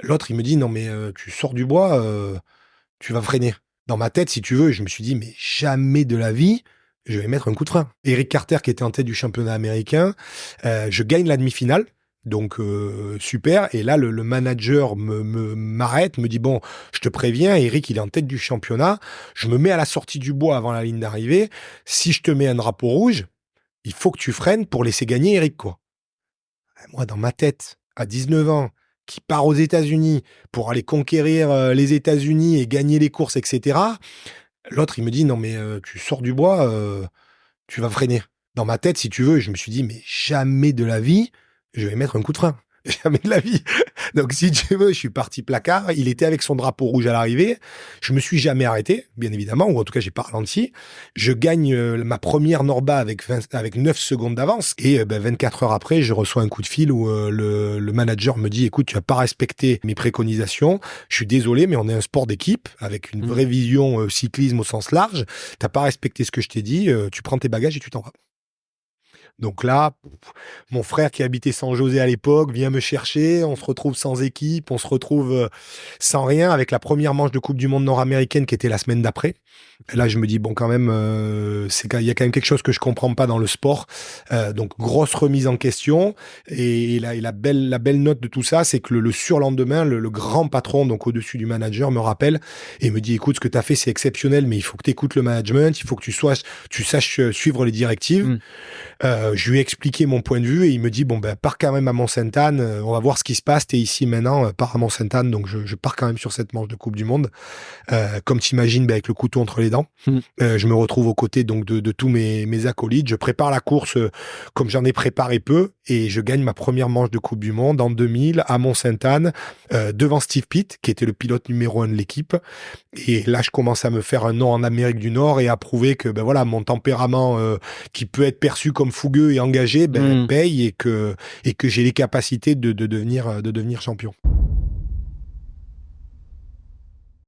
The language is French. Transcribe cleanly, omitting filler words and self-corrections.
L'autre, il me dit: «Non mais tu sors du bois, tu vas freiner». Dans ma tête, si tu veux, je me suis dit: «Mais jamais de la vie, je vais mettre un coup de frein». Eric Carter, qui était en tête du championnat américain, je gagne la demi-finale, donc super. Et là, le manager m'arrête, me dit: «Bon, je te préviens, Eric, il est en tête du championnat. Je me mets à la sortie du bois avant la ligne d'arrivée. Si je te mets un drapeau rouge, il faut que tu freines pour laisser gagner Eric, quoi». Moi, dans ma tête, à 19 ans, qui part aux États-Unis pour aller conquérir les États-Unis et gagner les courses, etc. L'autre, il me dit: «Non, mais tu sors du bois, tu vas freiner». Dans ma tête, si tu veux, je me suis dit: «Mais jamais de la vie, je vais mettre un coup de frein». Jamais de la vie. Donc, si tu veux, je suis parti placard. Il était avec son drapeau rouge à l'arrivée. Je me suis jamais arrêté, bien évidemment, ou en tout cas, j'ai pas ralenti. Je gagne ma première Norba avec 9 secondes d'avance. Et 24 heures après, je reçois un coup de fil où le manager me dit: «Écoute, tu as pas respecté mes préconisations. Je suis désolé, mais on est un sport d'équipe avec une vraie vision cyclisme au sens large. T'as pas respecté ce que je t'ai dit. Tu prends tes bagages et tu t'en vas». Donc là, mon frère qui habitait San José à l'époque vient me chercher, on se retrouve sans équipe, on se retrouve sans rien avec la première manche de Coupe du Monde nord-américaine qui était la semaine d'après. Et là, je me dis, bon, quand même, il y a quand même quelque chose que je comprends pas dans le sport. Donc, grosse remise en question. Et la belle note de tout ça, c'est que le surlendemain, le grand patron, donc au-dessus du manager, me rappelle et me dit: «Écoute, ce que tu as fait, c'est exceptionnel, mais il faut que tu écoutes le management, il faut que tu saches suivre les directives». Je lui ai expliqué mon point de vue et il me dit: «Bon, ben, pars quand même à Mont-Sainte-Anne, on va voir ce qui se passe, t'es ici maintenant, pars à Mont-Sainte-Anne». Donc, je pars quand même sur cette manche de Coupe du Monde. Comme t'imagines, ben, avec le couteau entre les dents. Je me retrouve aux côtés donc de tous mes acolytes. Je prépare la course comme j'en ai préparé peu et je gagne ma première manche de Coupe du Monde en 2000 à Mont-Sainte-Anne, devant Steve Pitt, qui était le pilote numéro 1 de l'équipe. Et là, je commence à me faire un nom en Amérique du Nord et à prouver que ben voilà, mon tempérament qui peut être perçu comme fougueux et engagé, ben, paye et que j'ai les capacités de devenir champion.